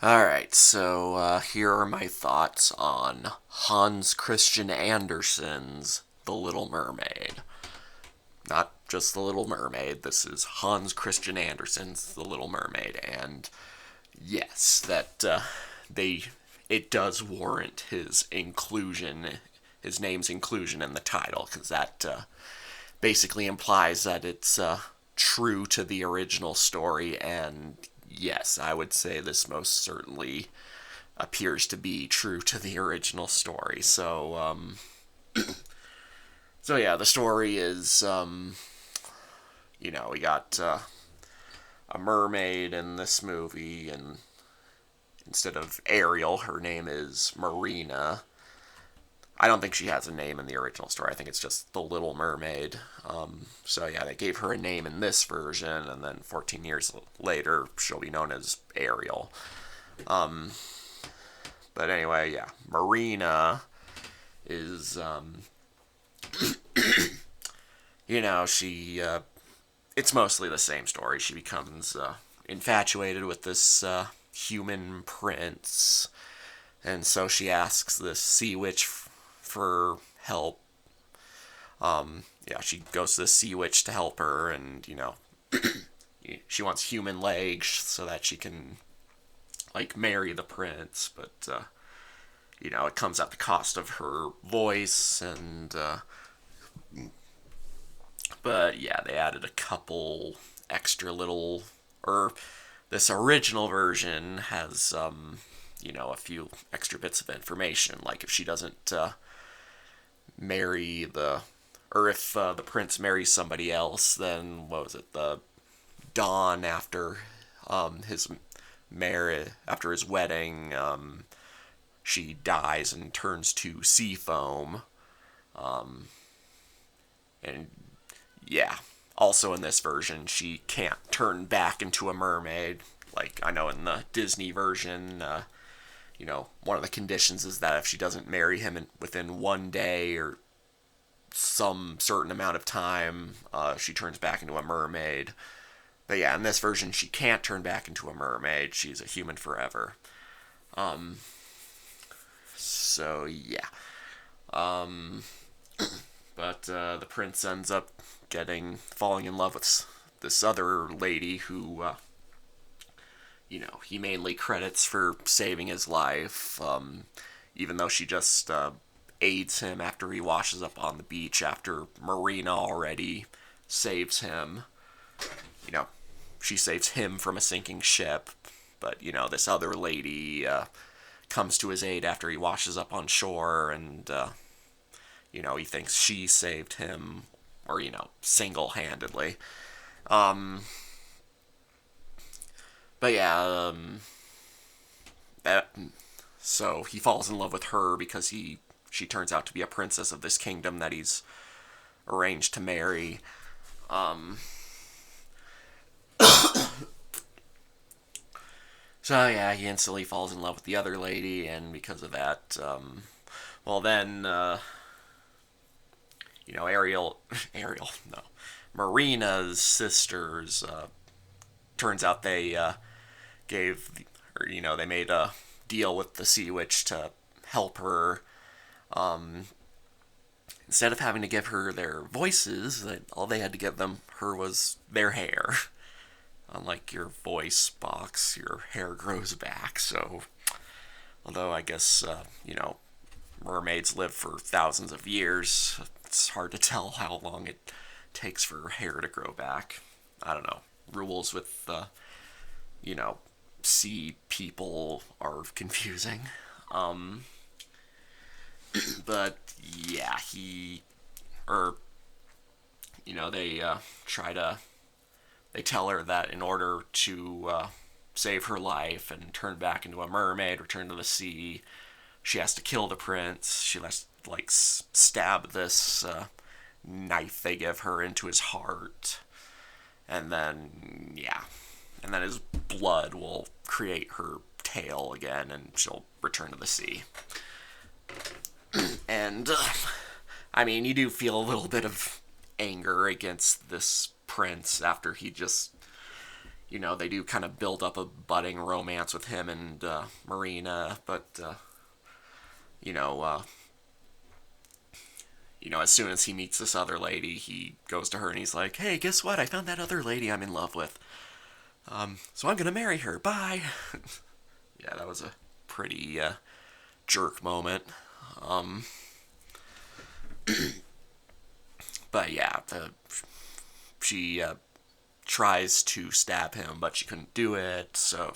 Alright, so here are my thoughts on Hans Christian Andersen's The Little Mermaid. Not just The Little Mermaid, this is Hans Christian Andersen's The Little Mermaid, and yes, they it does warrant his name's inclusion in the title, because that basically implies that it's true to the original story, and yes, I would say this most certainly appears to be true to the original story. So yeah, the story is, we got a mermaid in this movie, and instead of Ariel, her name is Marina. I don't think she has a name in the original story. I think it's just the Little Mermaid. So yeah, they gave her a name in this version, and then 14 years later, she'll be known as Ariel. Um, but anyway, yeah, Marina is, she. It's mostly the same story. She becomes infatuated with this human prince, and so she asks this sea witch for help. Yeah, she goes to the sea witch to help her, and she wants human legs so that she can like marry the prince, but it comes at the cost of her voice, and but yeah, they added a couple extra little, or this original version has a few extra bits of information, like if she doesn't marry the, or if the prince marries somebody else, then what was it, the dawn after his marriage, after his wedding, she dies and turns to sea foam. And yeah, also in this version, she can't turn back into a mermaid. Like I know in the Disney version, one of the conditions is that if she doesn't marry him within one day or some certain amount of time, she turns back into a mermaid. But yeah, in this version, she can't turn back into a mermaid. She's a human forever. Um, so yeah. Um, but the prince ends up falling in love with this other lady who, he mainly credits for saving his life, even though she just aids him after he washes up on the beach after Marina already saves him. You know, she saves him from a sinking ship, but, this other lady comes to his aid after he washes up on shore, and, he thinks she saved him, or, single handedly. Um, but yeah, that, so he falls in love with her because she turns out to be a princess of this kingdom that he's arranged to marry. Um, so yeah, he instantly falls in love with the other lady, and because of that, well then, Ariel, no, Marina's sisters. Turns out they gave, or they made a deal with the Sea Witch to help her. Um, Instead of having to give her their voices, all they had to give her was their hair. Unlike your voice box, your hair grows back. So, although I guess mermaids live for thousands of years, it's hard to tell how long it takes for hair to grow back. I don't know. Rules with you know sea people are confusing. Um, but yeah, or they try to they tell her that in order to save her life and turn back into a mermaid, return to the sea, she has to kill the prince. She has to like stab this knife they give her into his heart, and then yeah, and then his blood will create her tail again, and she'll return to the sea. And I mean, you do feel a little bit of anger against this prince after he just they do kind of build up a budding romance with him and Marina, but you know, uh, as soon as he meets this other lady, he goes to her and he's like, "Hey, guess what? I found that other lady I'm in love with. So I'm gonna marry her. Bye." Yeah, that was a pretty jerk moment. Um, but yeah, she tries to stab him, but she couldn't do it. So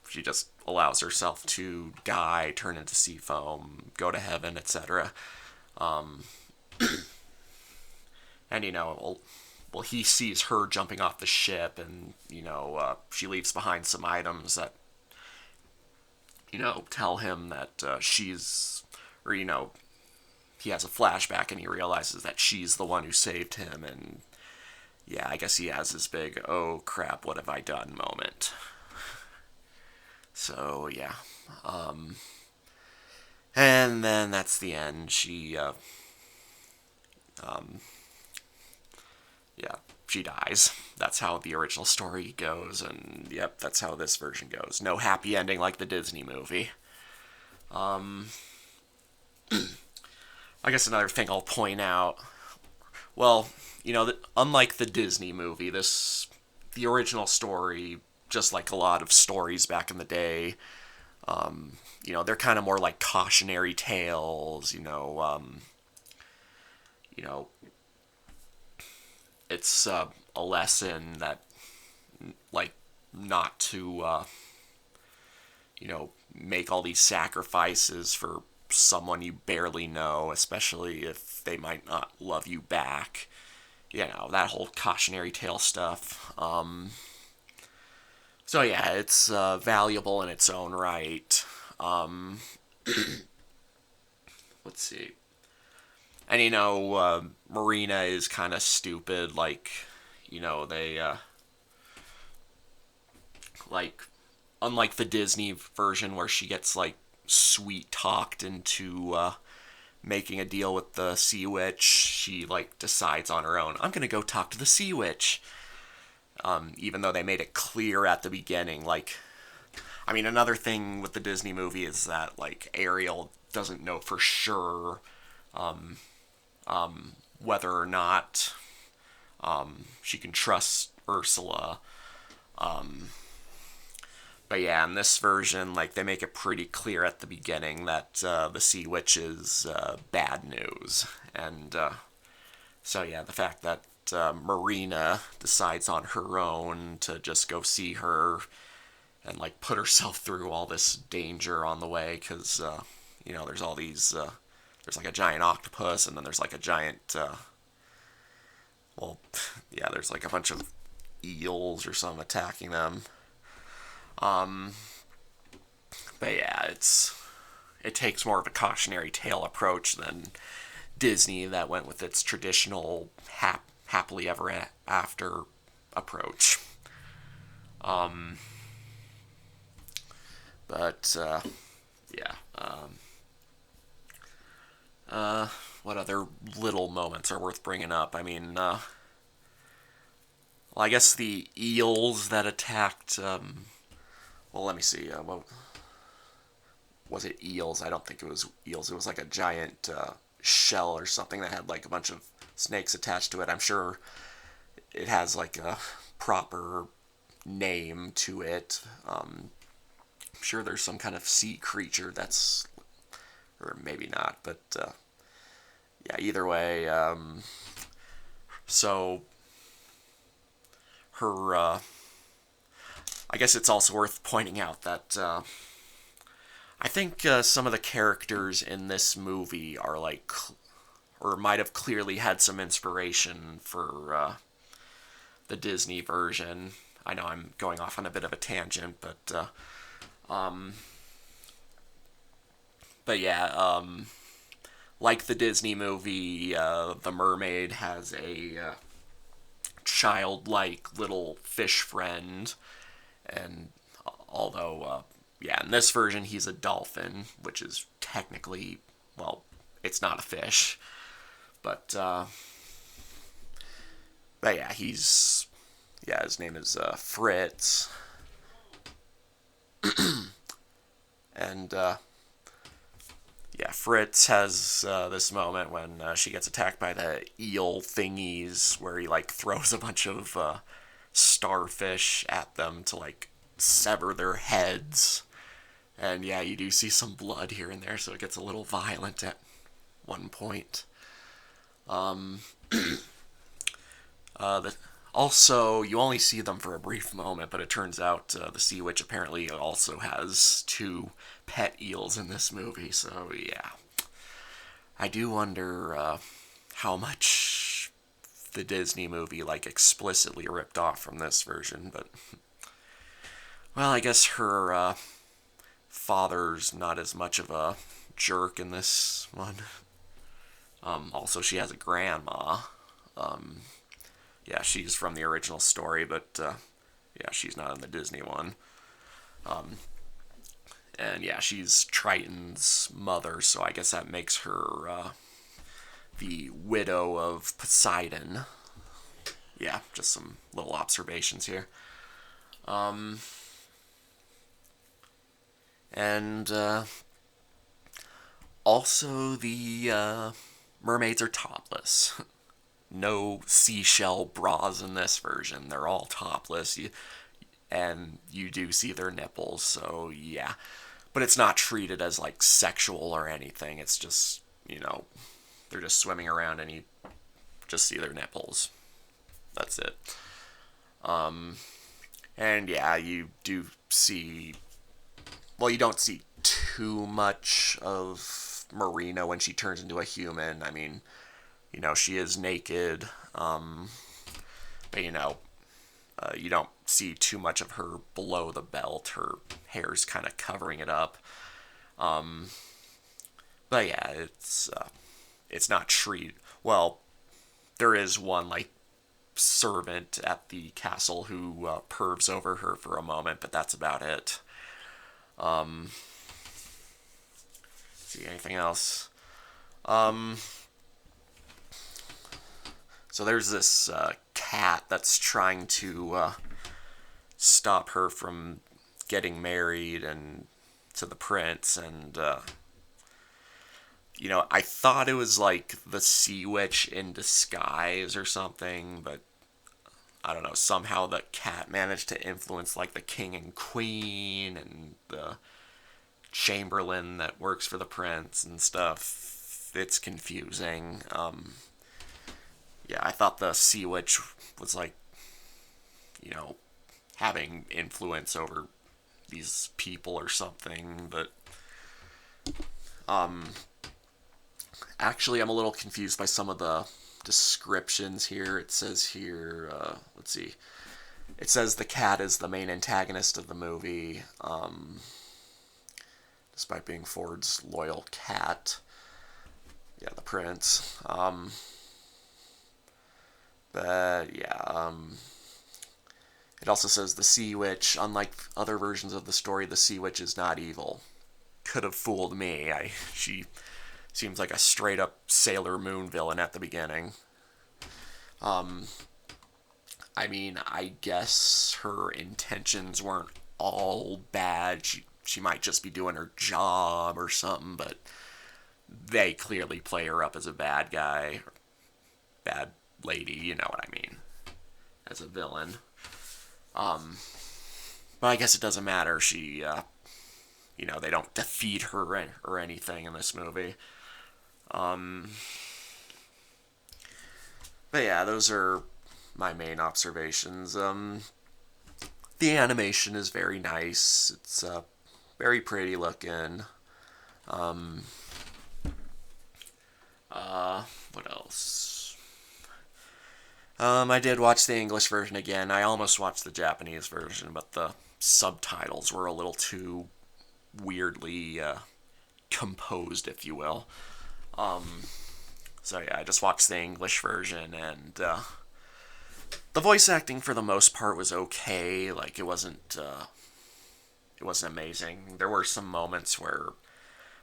she just allows herself to die, turn into sea foam, go to heaven, etc. Um, and well, he sees her jumping off the ship, and she leaves behind some items that tell him that she's, or he has a flashback and he realizes that she's the one who saved him, and yeah, I guess he has his big "oh crap, what have I done" moment. So yeah, um, and then that's the end. She um, yeah, she dies. That's how the original story goes, and yep, that's how this version goes. No happy ending like the Disney movie. Um, I guess another thing I'll point out. Well, unlike the Disney movie, the original story, just like a lot of stories back in the day, they're kind of more like cautionary tales. You know, it's a lesson that, like, not to make all these sacrifices for someone you barely know, especially if they might not love you back. That whole cautionary tale stuff. So yeah, it's valuable in its own right. Um, let's see. And Marina is kind of stupid. Like, they like, unlike the Disney version where she gets like sweet talked into making a deal with the sea witch, she like decides on her own, "I'm gonna go talk to the sea witch." Even though they made it clear at the beginning, like, I mean, another thing with the Disney movie is that like Ariel doesn't know for sure um, whether or not she can trust Ursula. Um, but yeah, in this version, like, they make it pretty clear at the beginning that the Sea Witch is bad news, and so yeah, the fact that Marina decides on her own to just go see her and like put herself through all this danger on the way, because there's all these there's like a giant octopus, and then there's like a giant well, yeah, there's like a bunch of eels or something attacking them. Um, but yeah, it takes more of a cautionary tale approach than Disney, that went with its traditional happily ever after approach. Um, but yeah, what other little moments are worth bringing up? I mean, well, I guess the eels that attacked. Well, let me see. What was it? Eels? I don't think it was eels. It was like a giant shell or something that had like a bunch of snakes attached to it. I'm sure it has like a proper name to it. I'm sure there's some kind of sea creature that's, or maybe not, but yeah, either way. So her, I guess it's also worth pointing out that I think some of the characters in this movie are like, or might have clearly had some inspiration for the Disney version. I know I'm going off on a bit of a tangent, um, but yeah, like the Disney movie, the Mermaid has a childlike little fish friend, and although, yeah, in this version he's a dolphin, which is technically, well, it's not a fish, but yeah, he's Yeah, his name is Fritz, and yeah, Fritz has this moment when she gets attacked by the eel thingies, where he like throws a bunch of starfish at them to like sever their heads. And yeah, you do see some blood here and there, so it gets a little violent at one point. Um, the, Also, you only see them for a brief moment, but it turns out the Sea Witch apparently also has two pet eels in this movie, so yeah. I do wonder how much the Disney movie like explicitly ripped off from this version, but well, I guess her father's not as much of a jerk in this one. Also, she has a grandma. Um, yeah, she's from the original story, but yeah, she's not in the Disney one. Um, and yeah, she's Triton's mother, so I guess that makes her the widow of Poseidon. Yeah, just some little observations here. Um, and Also, the mermaids are topless. No seashell bras in this version. They're all topless. And you do see their nipples, so yeah. But it's not treated as like sexual or anything. It's just, they're just swimming around and you just see their nipples. That's it. Um, and yeah, you do see. Well, you don't see too much of Marina when she turns into a human. I mean, she is naked, but you don't see too much of her below the belt. Her hair's kind of covering it up. Um, but yeah, it's not treated well. There is one like servant at the castle who pervs over her for a moment, but that's about it. Um, See anything else? Um, so there's this cat that's trying to stop her from getting married and to the prince, and I thought it was like the Sea Witch in disguise or something, but I don't know. Somehow the cat managed to influence like the king and queen and the chamberlain that works for the prince and stuff. It's confusing. Yeah, I thought the Sea Witch was like, you know, having influence over these people or something, but um, actually, I'm a little confused by some of the descriptions here. It says here, let's see. It says the cat is the main antagonist of the movie, despite being Ford's loyal cat. Yeah, the prince. But yeah, it also says the Sea Witch. Unlike other versions of the story, the Sea Witch is not evil. Could have fooled me. She seems like a straight up Sailor Moon villain at the beginning. Um, I mean, I guess her intentions weren't all bad. She might just be doing her job or something, but they clearly play her up as a bad guy, or bad lady, you know what I mean, as a villain. Um, but I guess it doesn't matter. They don't defeat her or anything in this movie. Um, but yeah, those are my main observations. The animation is very nice. It's very pretty looking. Um, what else? I did watch the English version again. I almost watched the Japanese version, but the subtitles were a little too weirdly composed, if you will. Um, so yeah, I just watched the English version, and the voice acting for the most part was okay. Like it wasn't amazing. There were some moments where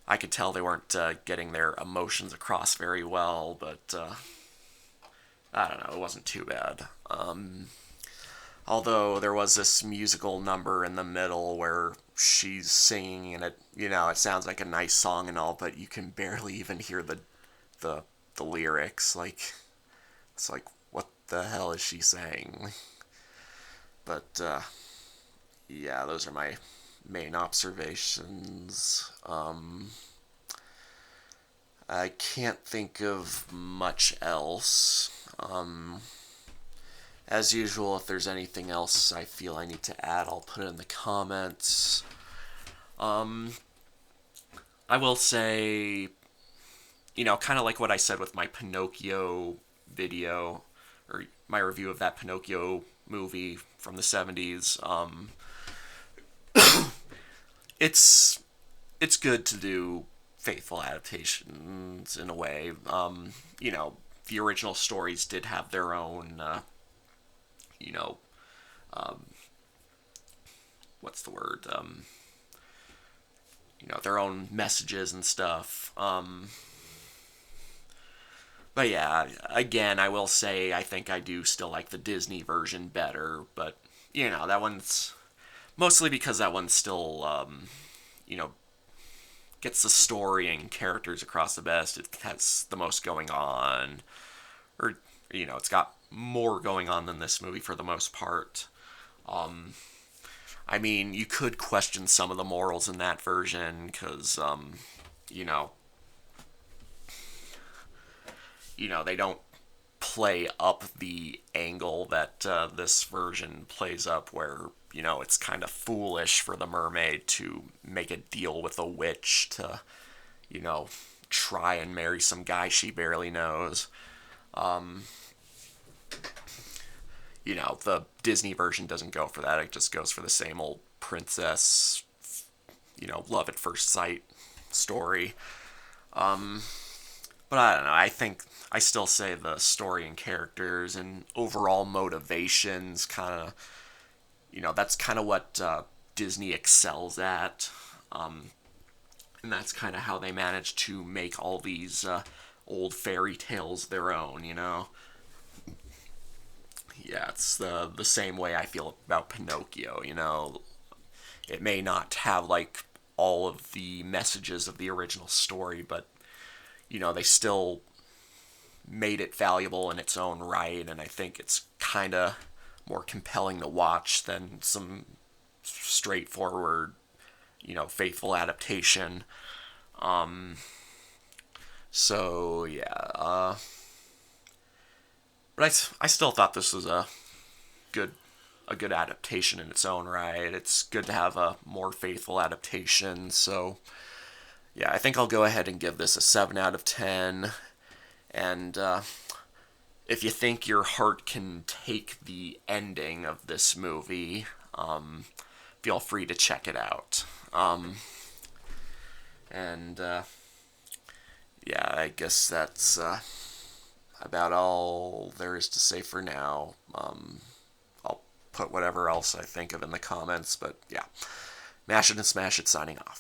I could tell they weren't getting their emotions across very well, but I don't know, it wasn't too bad. Although there was this musical number in the middle where she's singing and it sounds like a nice song and all, but you can barely even hear the the lyrics. Like it's like what the hell is she saying? But yeah, those are my main observations. I can't think of much else. As usual, if there's anything else I feel I need to add, I'll put it in the comments. Um, I will say, kind of like what I said with my Pinocchio video, or my review of that Pinocchio movie from the 70s. It's it's good to do faithful adaptations in a way. The original stories did have their own, you know, what's the word? Their own messages and stuff. But yeah, again, I will say I think I do still like the Disney version better. But that one's mostly because that one still, you know, gets the story and characters across the best. It has the most going on, or it's got more going on than this movie for the most part. Um, I mean, you could question some of the morals in that version because, you know, they don't play up the angle that this version plays up, where it's kind of foolish for the mermaid to make a deal with a witch to you know try and marry some guy she barely knows. Um, the Disney version doesn't go for that. It just goes for the same old princess, love at first sight story. Um, but I don't know. I think I still say the story and characters and overall motivations kind of, that's kind of what Disney excels at. Um, and that's kind of how they manage to make all these old fairy tales their own. Yeah, it's the same way I feel about Pinocchio. It may not have like all of the messages of the original story, but they still made it valuable in its own right, and I think it's kind of more compelling to watch than some straightforward, faithful adaptation. Um, so yeah, but I still thought this was good a good adaptation in its own right. It's good to have a more faithful adaptation. So yeah, I think I'll go ahead and give this a 7 out of 10. And if you think your heart can take the ending of this movie, feel free to check it out. And yeah, I guess that's about all there is to say for now. I'll put whatever else I think of in the comments, but yeah. Mash it and smash it signing off.